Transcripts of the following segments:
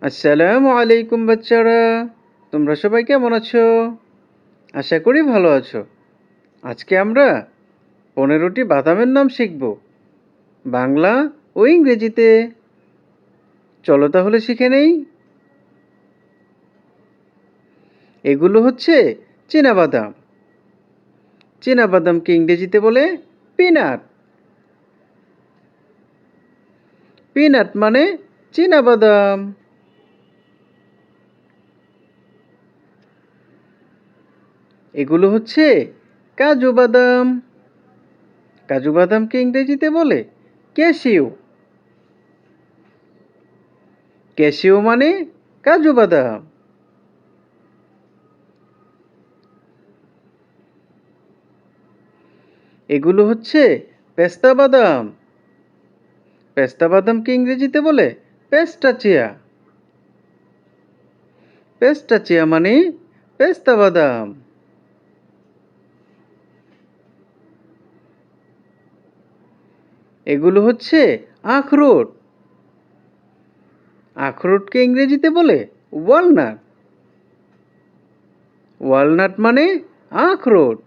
আসসালামু আলাইকুম বাচ্চারা, তোমরা সবাই কেমন আছো? আশা করি ভালো আছো। আজকে আমরা 15টি বাদামের নাম শিখব, বাংলা ও ইংরেজিতে। চলো তাহলে শিখে নেই। এগুলো হচ্ছে চীনাবাদাম। চীনাবাদামকে ইংরেজিতে বলে পিনাট। পিনাট মানে চীনাবাদাম। এগুলো হচ্ছে কাজু বাদাম। কাজু বাদামকে ইংরেজিতে বলে ক্যাশিউ। ক্যাশিউ মানে কাজু বাদাম। এগুলো হচ্ছে পেস্তা বাদাম। পেস্তা বাদামকে ইংরেজিতে বলে পেস্টাচিয়া। পেস্টাচিয়া মানে পেস্তা বাদাম। এগুলো হচ্ছে আখরোট। আখরোটকে ইংরেজিতে বলে ওয়ালনাট। ওয়ালনাট মানে আখরোট।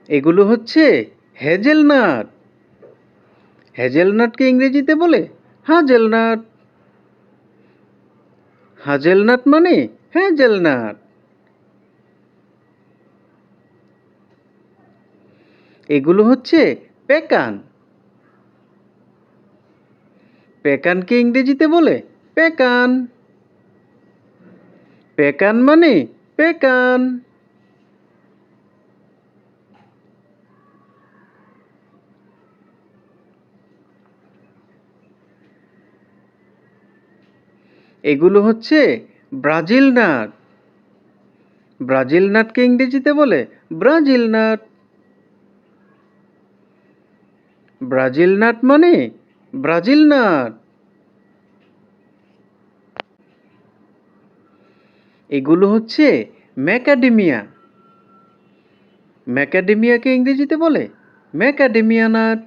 এগুলো হচ্ছে হেজেলনাট। হেজেলনাটকে ইংরেজিতে বলে হাজেলনাট। হাজেলনাট মানে হ্যাজেলনাট। এগুলো হচ্ছে পেকান। পেকানকে ইংরেজিতে বলে পেকান। পেকান মানে পেকান। এগুলো হচ্ছে ব্রাজিল নাট। ব্রাজিল নাটকে ইংরেজিতে বলে ব্রাজিল নাট। ব্রাজিল নাট মানে ব্রাজিল নাট। এগুলো হচ্ছে ম্যাকাডেমিয়া। ম্যাকাডেমিয়াকে ইংরেজিতে বলে ম্যাকাডেমিয়া নাট।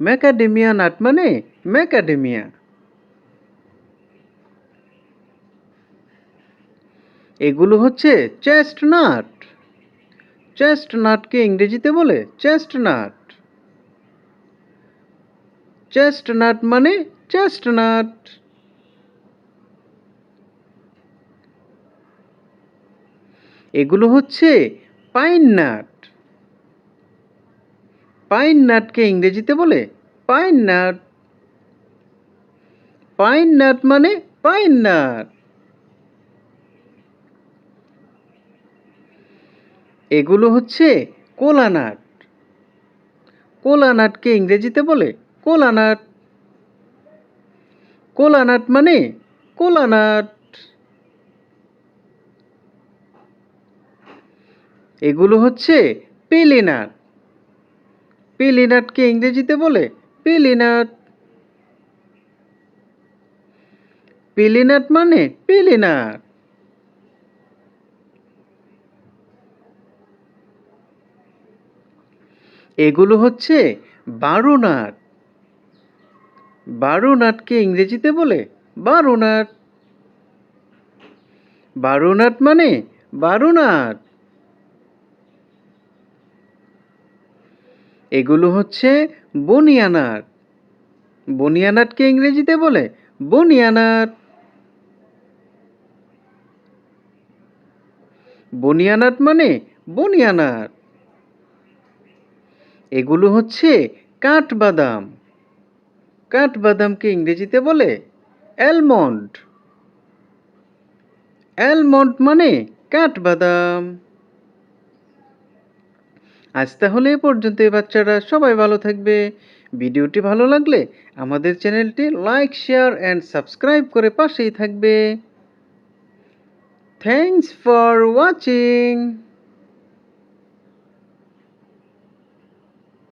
ম্যাকাডেমিয়া নাট মানে ম্যাকাডেমিয়া। এগুলো হচ্ছে চেস্টনাট। চেস্টনাটকে ইংরেজিতে বলে চেস্টনাট। চেস্টনাট মানে চেস্টনাট। এগুলো হচ্ছে পাইন নাট। পাইন নাটকে ইংরেজিতে বলে পাইন নাট। পাইন নাট মানে পাইন নাট। এগুলো হচ্ছে কোলা নাট। কোলা নাটকে ইংরেজিতে বলে কোলা নাট। কোলা নাট মানে কোলা নাট। এগুলো হচ্ছে পিলি নাট। পিলি নাটকে ইংরেজিতে বলে পিলি নাট। পিলি নাট মানে পিলি নাট। এগুলো হচ্ছে বারু নাট। বারু নাটকে ইংরেজিতে বলে বারু নাট। বারু নাট মানে বারু নাট। এগুলো হচ্ছে বনিয়া নাট। বনিয়া নাটকে ইংরেজিতে বলে বনিয়া নাট। বনিয়া নাট মানে বনিয়া নাট। এগুলো হচ্ছে কাঠবাদাম। কাঠবাদামকে ইংরেজিতে বলে অ্যালমন্ড। অ্যালমন্ড মানে কাঠবাদাম। আজ তাহলে এ পর্যন্তই বাচ্চারা, সবাই ভালো থাকবে। ভিডিওটি ভালো লাগলে আমাদের চ্যানেলটি লাইক, শেয়ার অ্যান্ড সাবস্ক্রাইব করে পাশেই থাকবে। Thanks for watching.